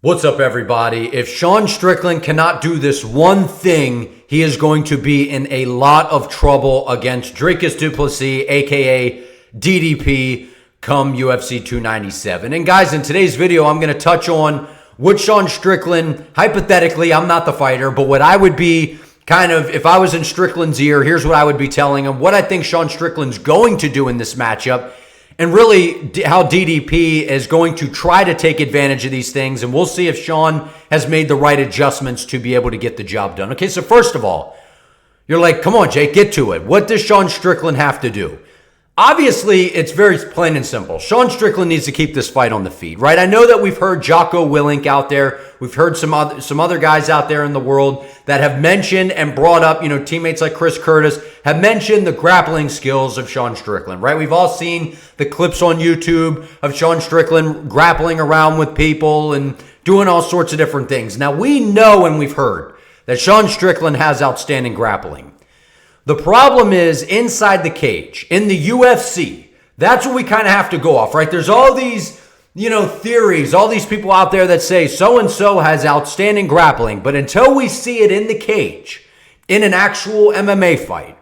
What's up, everybody? If Sean Strickland cannot do this one thing, he is going to be in a lot of trouble against Dricus Du Plessis, aka DDP, come UFC 297. And guys, in today's video, I'm going to touch on what Sean Strickland, hypothetically, I'm not the fighter, but what I would be kind of, if I was in Strickland's ear, here's what I would be telling him, what I think Sean Strickland's going to do in this matchup, and really how DDP is going to try to take advantage of these things. And we'll see if Sean has made the right adjustments to be able to get the job done. Okay, so first of all, you're like, come on, Jake, get to it. What does Sean Strickland have to do? Obviously, it's very plain and simple. Sean Strickland needs to keep this fight on the feet, right? I know that we've heard Jocko Willink out there. We've heard some other guys out there in the world that have mentioned and brought up, teammates like Chris Curtis have mentioned the grappling skills of Sean Strickland, right? We've all seen the clips on YouTube of Sean Strickland grappling around with people and doing all sorts of different things. Now, we know and we've heard that Sean Strickland has outstanding grappling. The problem is inside the cage, in the UFC, that's what we kind of have to go off, right? There's all these, theories, all these people out there that say so-and-so has outstanding grappling, but until we see it in the cage, in an actual MMA fight,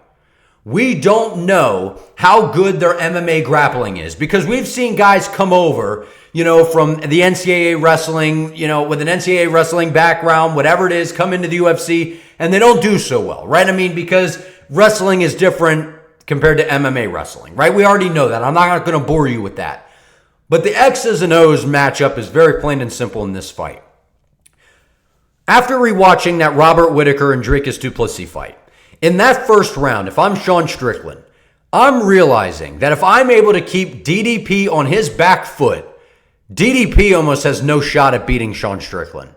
we don't know how good their MMA grappling is, because we've seen guys come over, from the NCAA wrestling, with an NCAA wrestling background, whatever it is, come into the UFC, and they don't do so well, right? I mean, because wrestling is different compared to MMA wrestling, right? We already know that. I'm not going to bore you with that. But the X's and O's matchup is very plain and simple in this fight. After rewatching that Robert Whittaker and Dricus Du Plessis fight, in that first round, if I'm Sean Strickland, I'm realizing that if I'm able to keep DDP on his back foot, DDP almost has no shot at beating Sean Strickland.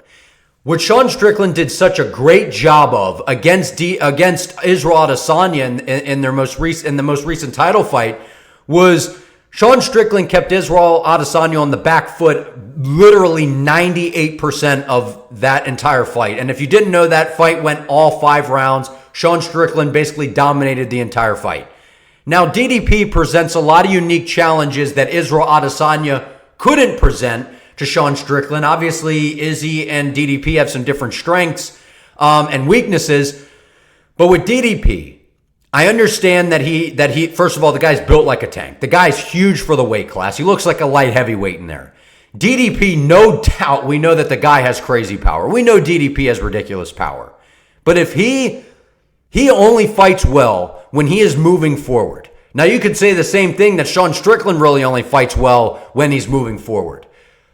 What Sean Strickland did such a great job of against Israel Adesanya in the most recent title fight was Sean Strickland kept Israel Adesanya on the back foot literally 98% of that entire fight. And if you didn't know, that fight went all 5 rounds. Sean Strickland basically dominated the entire fight. Now, DDP presents a lot of unique challenges that Israel Adesanya couldn't present to Sean Strickland. Obviously, Izzy and DDP have some different strengths and weaknesses. But with DDP, I understand that he first of all, the guy's built like a tank. The guy's huge for the weight class. He looks like a light heavyweight in there. DDP, no doubt, we know that the guy has crazy power. We know DDP has ridiculous power. But if he only fights well when he is moving forward. Now, you could say the same thing, that Sean Strickland really only fights well when he's moving forward.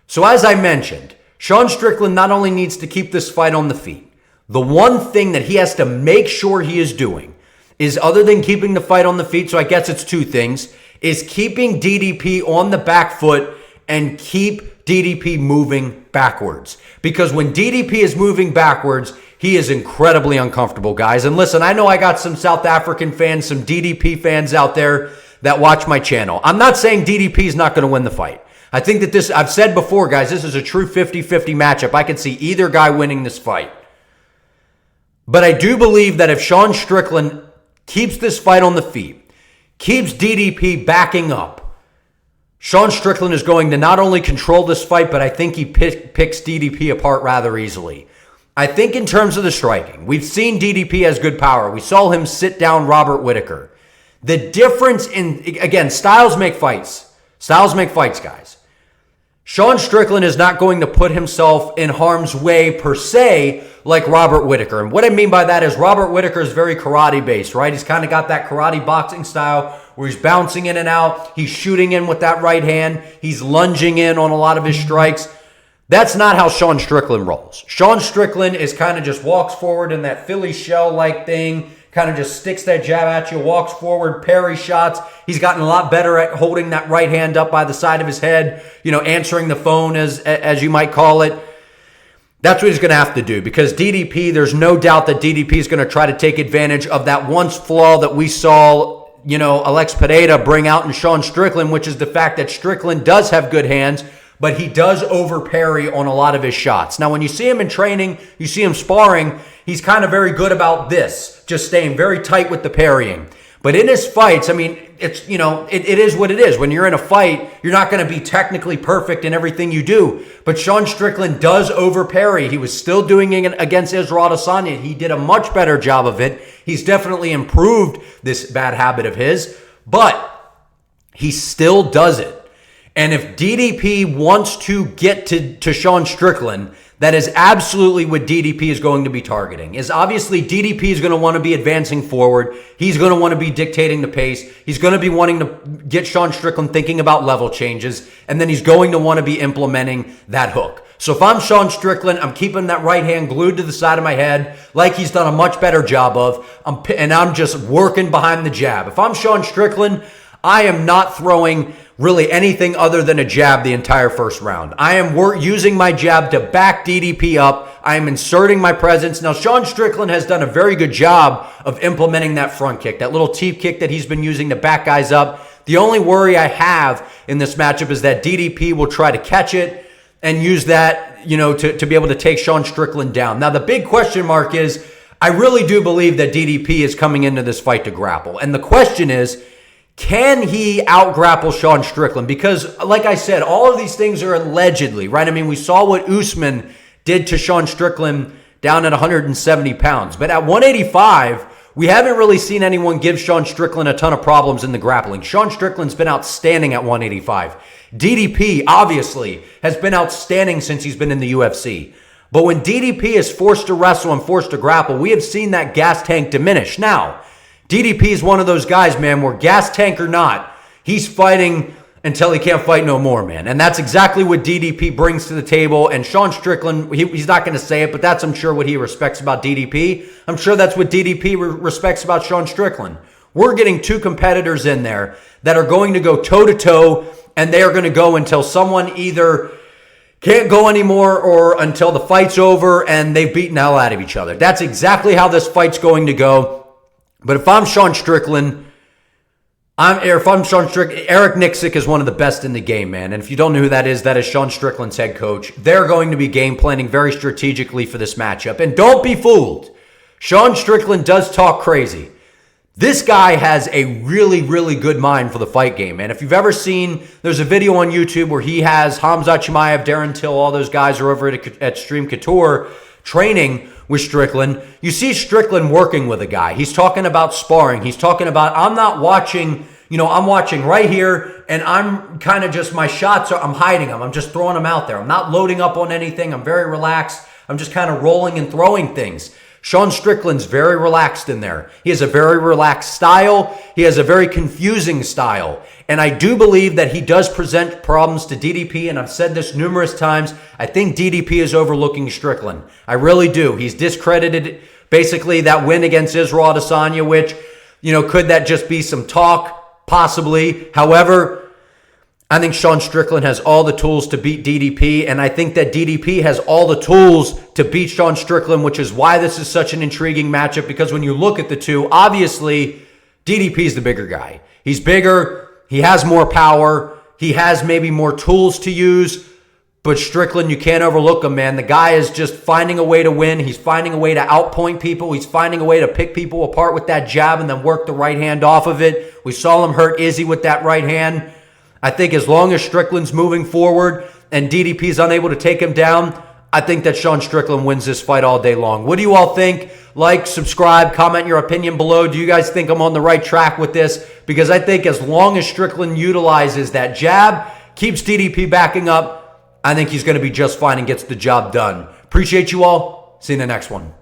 So as I mentioned, Sean Strickland not only needs to keep this fight on the feet, the one thing that he has to make sure he is doing is, other than keeping the fight on the feet, so I guess it's 2 things, is keeping DDP on the back foot and keep DDP moving backwards. Because when DDP is moving backwards, he is incredibly uncomfortable, guys. And listen, I know I got some South African fans, some DDP fans out there that watch my channel. I'm not saying DDP is not going to win the fight. I think that this, I've said before, guys, this is a true 50-50 matchup. I could see either guy winning this fight. But I do believe that if Sean Strickland keeps this fight on the feet, keeps DDP backing up, Sean Strickland is going to not only control this fight, but I think he picks DDP apart rather easily. I think in terms of the striking, we've seen DDP has good power. We saw him sit down Robert Whittaker. The difference again, styles make fights. Styles make fights, guys. Sean Strickland is not going to put himself in harm's way per se like Robert Whittaker. And what I mean by that is Robert Whittaker is very karate-based, right? He's kind of got that karate boxing style where he's bouncing in and out. He's shooting in with that right hand. He's lunging in on a lot of his strikes. That's not how Sean Strickland rolls. Sean Strickland is kind of just walks forward in that Philly shell-like thing, kind of just sticks that jab at you, walks forward, parry shots. He's gotten a lot better at holding that right hand up by the side of his head, answering the phone, as you might call it. That's what he's going to have to do, because DDP, there's no doubt that DDP is going to try to take advantage of that once flaw that we saw, Alex Pereira bring out in Sean Strickland, which is the fact that Strickland does have good hands, but he does over parry on a lot of his shots. Now, when you see him in training, you see him sparring, he's kind of very good about this, just staying very tight with the parrying. But in his fights, I mean, it's, you know, it is what it is. When you're in a fight, you're not going to be technically perfect in everything you do. But Sean Strickland does over-parry. He was still doing it against Israel Adesanya. He did a much better job of it. He's definitely improved this bad habit of his, but he still does it. And if DDP wants to get to Sean Strickland, that is absolutely what DDP is going to be targeting. Is obviously DDP is going to want to be advancing forward. He's going to want to be dictating the pace. He's going to be wanting to get Sean Strickland thinking about level changes. And then he's going to want to be implementing that hook. So if I'm Sean Strickland, I'm keeping that right hand glued to the side of my head like he's done a much better job of. And I'm just working behind the jab. If I'm Sean Strickland, I am not throwing really anything other than a jab the entire first round. I am using my jab to back DDP up. I am inserting my presence. Now, Sean Strickland has done a very good job of implementing that front kick, that little teep kick that he's been using to back guys up. The only worry I have in this matchup is that DDP will try to catch it and use that, you know, to be able to take Sean Strickland down. Now, the big question mark is, I really do believe that DDP is coming into this fight to grapple. And the question is, can he out-grapple Sean Strickland? Because, like I said, all of these things are allegedly, right? I mean, we saw what Usman did to Sean Strickland down at 170 pounds. But at 185, we haven't really seen anyone give Sean Strickland a ton of problems in the grappling. Sean Strickland's been outstanding at 185. DDP, obviously, has been outstanding since he's been in the UFC. But when DDP is forced to wrestle and forced to grapple, we have seen that gas tank diminish. Now, DDP is one of those guys, man, where gas tank or not, he's fighting until he can't fight no more, man. And that's exactly what DDP brings to the table. And Sean Strickland, he's not going to say it, but that's, I'm sure, what he respects about DDP. I'm sure that's what DDP respects about Sean Strickland. We're getting two competitors in there that are going to go toe-to-toe, and they are going to go until someone either can't go anymore or until the fight's over and they've beaten the hell out of each other. That's exactly how this fight's going to go. But if I'm Sean Strickland, Eric Nixick is one of the best in the game, man. And if you don't know who that is Sean Strickland's head coach. They're going to be game planning very strategically for this matchup. And don't be fooled. Sean Strickland does talk crazy. This guy has a really, really good mind for the fight game, man. If you've ever seen, there's a video on YouTube where he has Hamza Chimaev, Darren Till, all those guys are over at Stream Couture training with Strickland. You see Strickland working with a guy. He's talking about sparring. He's talking about, I'm not watching, I'm watching right here, and I'm kind of just, my shots I'm hiding them. I'm just throwing them out there. I'm not loading up on anything. I'm very relaxed. I'm just kind of rolling and throwing things. Sean Strickland's very relaxed in there. He has a very relaxed style. He has a very confusing style. And I do believe that he does present problems to DDP, and I've said this numerous times. I think DDP is overlooking Strickland. I really do. He's discredited basically that win against Israel Adesanya, which, could that just be some talk? Possibly. However, I think Sean Strickland has all the tools to beat DDP, and I think that DDP has all the tools to beat Sean Strickland, which is why this is such an intriguing matchup, because when you look at the two, obviously, DDP is the bigger guy. He's bigger, he has more power, he has maybe more tools to use, but Strickland, you can't overlook him, man. The guy is just finding a way to win. He's finding a way to outpoint people. He's finding a way to pick people apart with that jab and then work the right hand off of it. We saw him hurt Izzy with that right hand. I think as long as Strickland's moving forward and DDP's unable to take him down, I think that Sean Strickland wins this fight all day long. What do you all think? Like, subscribe, comment your opinion below. Do you guys think I'm on the right track with this? Because I think as long as Strickland utilizes that jab, keeps DDP backing up, I think he's going to be just fine and gets the job done. Appreciate you all. See you in the next one.